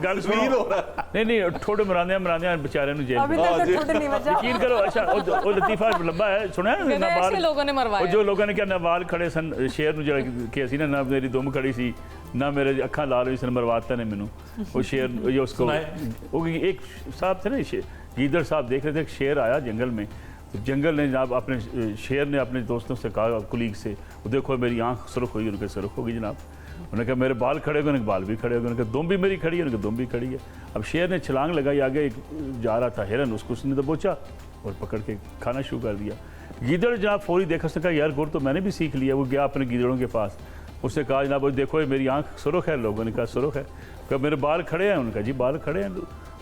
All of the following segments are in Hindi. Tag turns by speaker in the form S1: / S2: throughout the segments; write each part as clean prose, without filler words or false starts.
S1: गल सुनो नहीं थोड़े मरांदे बेचारे नु जेल यकीन करो। अच्छा वो लतीफा लंबा है सुना ना
S2: लोगों ने मरवाया
S1: जो लोगों ने क्या नाबाल खड़े सन शेर नु जेड़ा कि सी ना मेरी दुम खड़ी सी ना मेरे अखा लाल हुई सन मरवाता ने मैनू वो शेर ये उसको वो एक साहब थे ना गीदड़ साहब देख रहे थे शेर आया जंगल में तो जंगल ने जनाब अपने शेर ने अपने दोस्तों से कहा कुलीग से वो देखो मेरी आंख सुरख हुई उनके सुरख होगी जनाब। उन्होंने कहा मेरे बाल खड़े हो गए उनके बाल भी खड़े हो गए उन्होंने कहा दुम भी मेरी खड़ी है उनके दुम भी खड़ी है। अब शेर ने छलांग लगाई आगे जा रहा था हिरन उसको उसने दबोचा और पकड़ के खाना शुरू कर दिया। गीदड़ जनाब फौरी देखा उसने कहा यार गुर तो मैंने भी सीख लिया। वो गया अपने गीदड़ों के पास उसने कहा जनाब देखो ये मेरी आंख सुरख है। लोगों ने कहा सुरख है कहा मेरे बाल खड़े हैं उनका जी बाल खड़े हैं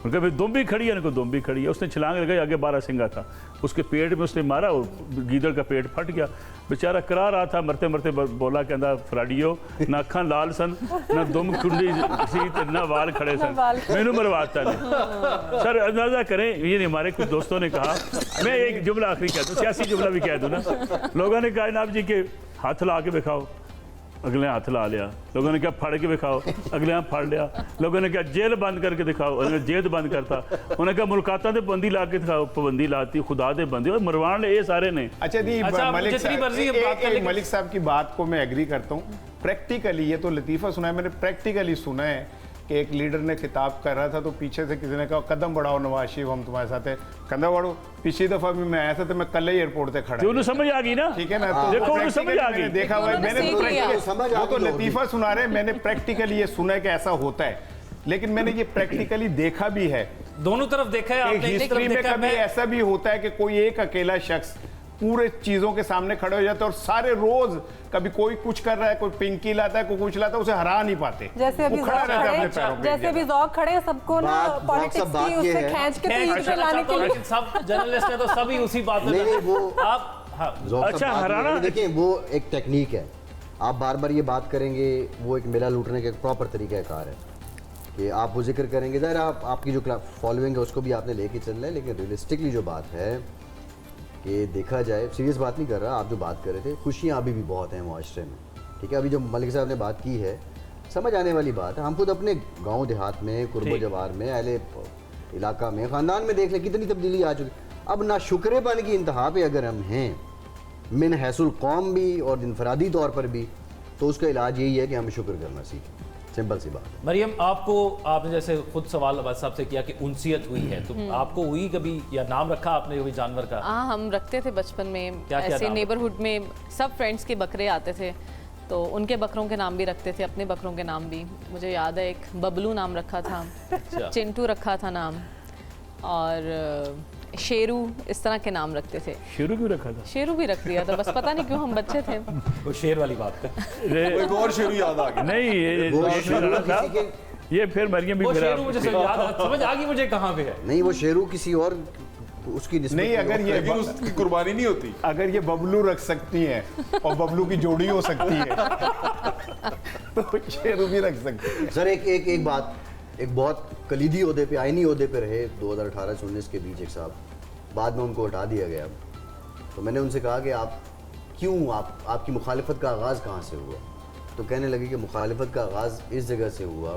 S1: उनका फिर दुम भी खड़ी है उनको दुम भी खड़ी है। उसने छलांग लगाई आगे 12 सिंगा था उसके पेट में उसने मारा और गीदड़ का पेट फट गया। बेचारा करा रहा था मरते मरते बोला कहता फराडियो ना अखा लाल सन ना दुम खुंडी सी ना वाल खड़े सन मैनू मरवाता नहीं। सर अंदाजा करें ये नहीं हमारे कुछ दोस्तों ने कहा मैं एक जुमला आखिरी कह दूँ सियासी जुमला भी कह दूँ ना। लोगों ने कहा जनाब जी के हाथ ला के दिखाओ अगले हाथ ला लिया। लोगों ने कहा फाड़ के दिखाओ अगले हाथ फाड़ लिया। लोगों ने कहा जेल बंद करके दिखाओ उन्होंने जेल बंद करता। उन्होंने कहा मुलाकातां ते पाबंदी ला के दिखाओ पाबंदी लाती खुदा दे बंदे और मरवान ये सारे ने।
S3: अच्छा जी मलिक साहब की बात को मैं एग्री करता हूँ। प्रैक्टिकली ये तो लतीफ़ा सुना है मैंने प्रैक्टिकली सुना है कि एक लीडर ने खिताब कर रहा था तो पीछे से किसी ने कहा कदम बढ़ाओ नवाज शरीफ हम तुम्हारे साथ है कदम बढ़ो। पिछली दफा भी मैं आया था तो मैं कल ही एयरपोर्ट पे खड़ा
S1: उन्हें समझ आ गई ना
S3: ठीक है ना तो
S1: देखो उन्हें समझ आ गई
S3: देखा हुआ मैंने वो तो लतीफ़ा सुना रहे मैंने प्रैक्टिकली ये सुना है कि ऐसा होता है लेकिन मैंने ये प्रैक्टिकली देखा भी है
S4: दोनों तरफ देखा है आपने
S3: हिस्ट्री में कभी ऐसा भी होता है कि कोई एक अकेला शख्स पूरे चीजों के सामने खड़े हो जाते हैं और सारे रोज कभी कोई कुछ कर रहा है कोई पिंकी लाता है कोई कुछ लाता है उसे हरा नहीं पाते।
S5: जैसे अभी ज़ौक खड़े सबको ना पॉलिटिक्स की उससे खींच के पीठ पे लाने के लिए
S4: सब जर्नलिस्ट है तो सभी उसी बात में
S6: वो
S4: आप
S1: अच्छा हराना
S6: देखिए वो एक टेक्निक है। आप बार बार ये बात करेंगे वो एक मेला लूटने का एक प्रॉपर तरीक़ाकार है कि आप वो जिक्र करेंगे ज़ाहिर आपकी जो फॉलोइंग है उसको भी आपने लेके चलना है लेकिन रियलिस्टिकली जो बात है कि देखा जाए सीरियस बात नहीं कर रहा आप जो बात कर रहे थे खुशियाँ अभी भी बहुत हैं मुआशरे में ठीक है। अभी जो मलिक साहब ने बात की है समझ आने वाली बात है। हम खुद अपने गांव देहात में कुर्बो जवार में अहले इलाका में ख़ानदान में देख लें कितनी तब्दीली आ चुकी। अब ना शुक्रेपन की इंतहा पे अगर हम हैं मिन हैसुल कौम भी और इनफरादी तौर पर भी तो उसका इलाज यही है कि हम शुक्र करना सीखें सिंपल सी बात है।
S4: मरियम आपने जैसे खुद सवाल अब्बास साहब से किया कि उनसियत हुई है तो आपको हुई कभी या नाम रखा आपने कभी जानवर का?
S2: हाँ हम रखते थे बचपन में ऐसे नेबरहुड में सब फ्रेंड्स के बकरे आते थे तो उनके बकरों के नाम भी रखते थे अपने बकरों के नाम भी। मुझे याद है एक बबलू नाम रखा था चिंटू रखा था नाम और शेरू इस तरह के नाम रखते थे।
S1: शेरू क्यों रखा था?
S2: शेरू भी रख दिया था बस पता नहीं क्यों हम बच्चे थे
S4: वो शेर वाली बात है
S7: एक और शेरू याद आ गया
S1: नहीं ये फिर मरियम भी
S4: शेरू मुझे समझ आ गई मुझे कहाँ पे है नहीं
S6: वो शेरू किसी और उसकी
S3: नहीं अगर ये
S7: उसकी कुर्बानी नहीं होती
S3: अगर ये बबलू रख सकती है और बबलू की जोड़ी हो सकती है तो शेरू भी रख सकती है।
S6: सर एक बात एक बहुत कलीदी ओहदे पे आईनी ओहदे पे रहे 2018 से 19 के बीच एक साहब बाद में उनको हटा दिया गया। तो मैंने उनसे कहा कि आप क्यों आपकी मुखालिफत का आगाज़ कहाँ से हुआ? तो कहने लगे कि मुखालिफत का आगाज़ इस जगह से हुआ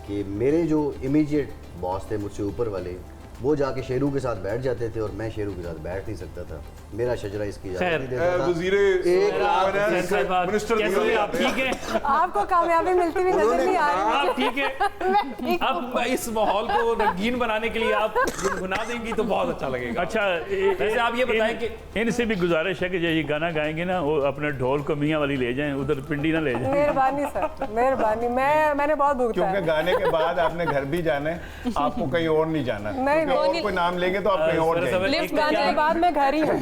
S6: कि मेरे जो इमीडिएट बॉस थे मुझसे ऊपर वाले वो जाके शेरू के साथ बैठ जाते थे और मैं शेरू के साथ बैठ नहीं सकता था। मेरा शजरा इसकी
S5: आपको कामयाबी मिलती हुई नजर नहीं आ रही
S4: ठीक है। अब इस माहौल को रंगीन बनाने के लिए आप गुनगुना देंगी तो बहुत अच्छा लगेगा।
S1: अच्छा
S4: वैसे आप ये बताएं कि
S1: इनसे भी गुजारिश है कि ये गाना गाएंगे ना वो अपने ढोल को मियाँ वाली ले जाएं उधर पिंडी ना ले जाएं।
S5: मेहरबानी सर मेहरबानी मैंने बहुत भुगता है
S3: क्योंकि गाने के बाद आपने घर भी जाना है आपको कहीं और नहीं जाना।
S5: नहीं
S3: और कोई नाम लेंगे तो आप कहीं और
S5: लिफ्ट गाने के बाद मैं घर ही हूँ।